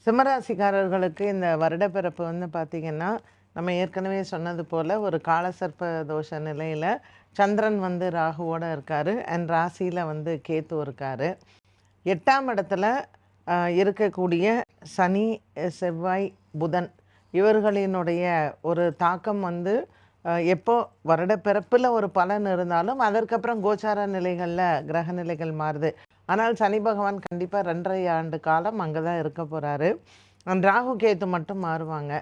சிம்மராசிக்காரர்களுக்கு இந்த வருடப்பிறப்பு வந்து பார்த்திங்கன்னா, நம்ம ஏற்கனவே சொன்னது போல் ஒரு காலசர்ப்ப தோஷ நிலையில் சந்திரன் வந்து ராகுவோட இருக்கார். அண்ட் ராசியில் வந்து கேத்து இருக்கார். 8ஆம் இடத்துல இருக்கக்கூடிய சனி, செவ்வாய், புதன் இவர்களினுடைய ஒரு தாக்கம் வந்து எப்போ வருடப்பிறப்பில் ஒரு பலன் இருந்தாலும் அதற்கப்புறம் கோச்சார நிலைகளில் கிரக நிலைகள் மாறுது. ஆனால் சனி பகவான் கண்டிப்பாக 2.5 ஆண்டு காலம் அங்கே தான் இருக்க போகிறாரு. ராகு கேத்து மட்டும் மாறுவாங்க.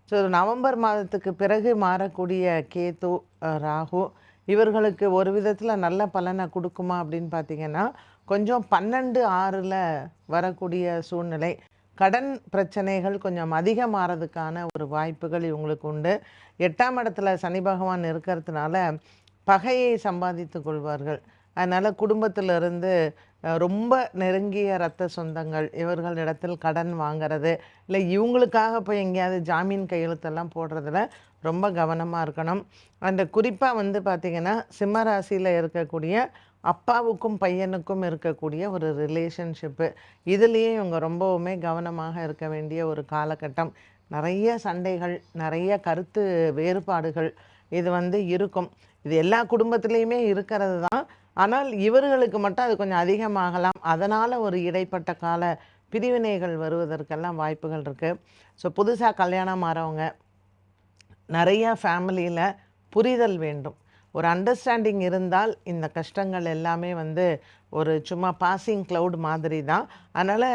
ஸோ நவம்பர் மாதத்துக்கு பிறகு மாறக்கூடிய கேத்து, ராகு இவர்களுக்கு ஒரு விதத்தில் நல்ல பலனை கொடுக்குமா அப்படின்னு பார்த்தீங்கன்னா, கொஞ்சம் 12/6ல் வரக்கூடிய சூழ்நிலை. கடன் பிரச்சனைகள் கொஞ்சம் அதிகமாகிறதுக்கான ஒரு வாய்ப்புகள் இவங்களுக்கு உண்டு. 8ஆம் இடத்துல சனி பகவான் இருக்கிறதுனால பகையை சம்பாதித்து கொள்வார்கள். அதனால் குடும்பத்திலிருந்து ரொம்ப நெருங்கிய இரத்த சொந்தங்கள் இவர்களிடத்தில் கடன் வாங்கிறது, இல்லை இவங்களுக்காக போய் எங்கேயாவது ஜாமீன் கையெழுத்தெல்லாம் போடுறதுல ரொம்ப கவனமாக இருக்கணும். அந்த குறிப்பாக வந்து பார்த்திங்கன்னா, சிம்ம ராசியில் இருக்கக்கூடிய அப்பாவுக்கும் பையனுக்கும் இருக்கக்கூடிய ஒரு ரிலேஷன்ஷிப்பு, இதுலேயே இவங்க ரொம்பவுமே கவனமாக இருக்க வேண்டிய ஒரு காலகட்டம். நிறைய சண்டைகள், நிறைய கருத்து வேறுபாடுகள் இது வந்து இருக்கும். இது எல்லா குடும்பத்துலேயுமே இருக்கிறது தான். ஆனால் இவர்களுக்கு மட்டும் அது கொஞ்சம் அதிகமாகலாம். அதனால் ஒரு இடைப்பட்ட கால பிரிவினைகள் வருவதற்கெல்லாம் வாய்ப்புகள் இருக்குது. ஸோ புதுசாக கல்யாணம் ஆகிறவங்க நிறையா ஃபேமிலியில் புரிதல் வேண்டும். ஒரு அண்டர்ஸ்டாண்டிங் இருந்தால் இந்த கஷ்டங்கள் எல்லாமே வந்து ஒரு சும்மா பாசிங் க்ளவுட் மாதிரி தான். அதனால்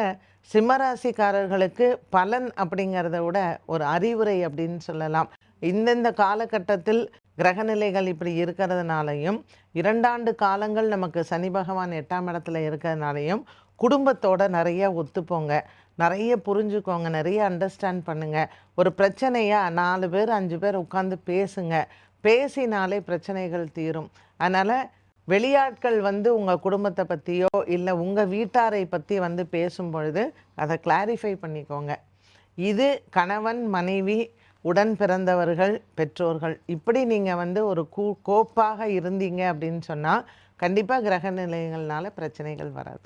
சிம்மராசிக்காரர்களுக்கு பலன் அப்படிங்கிறத விட ஒரு அறிவுரை அப்படின்னு சொல்லலாம். இந்தந்த காலகட்டத்தில் கிரகநிலைகள் இப்படி இருக்கிறதுனாலையும் 2 ஆண்டு காலங்கள் நமக்கு சனி பகவான் 8ஆம் இடத்துல இருக்கிறதுனாலையும் குடும்பத்தோட நிறைய ஒத்துப்போங்க, நிறைய புரிஞ்சுக்கோங்க, நிறைய அண்டர்ஸ்டாண்ட் பண்ணுங்கள். ஒரு பிரச்சனையாக 4 பேர் 5 பேர் உட்காந்து பேசுங்க. பேசினாலே பிரச்சனைகள் தீரும். அதனால் வெளியாட்கள் வந்து உங்கள் குடும்பத்தை பற்றியோ இல்லை உங்கள் வீட்டாரை பற்றி வந்து பேசும் பொழுது அதை கிளாரிஃபை பண்ணிக்கோங்க. இது கணவன், மனைவி, உடன் பிறந்தவர்கள், பெற்றோர்கள் இப்படி நீங்கள் வந்து ஒரு கோப்பாக இருந்தீங்க அப்படின்னு சொன்னால் கண்டிப்பாக கிரக நிலைகள்னால பிரச்சனைகள் வராது.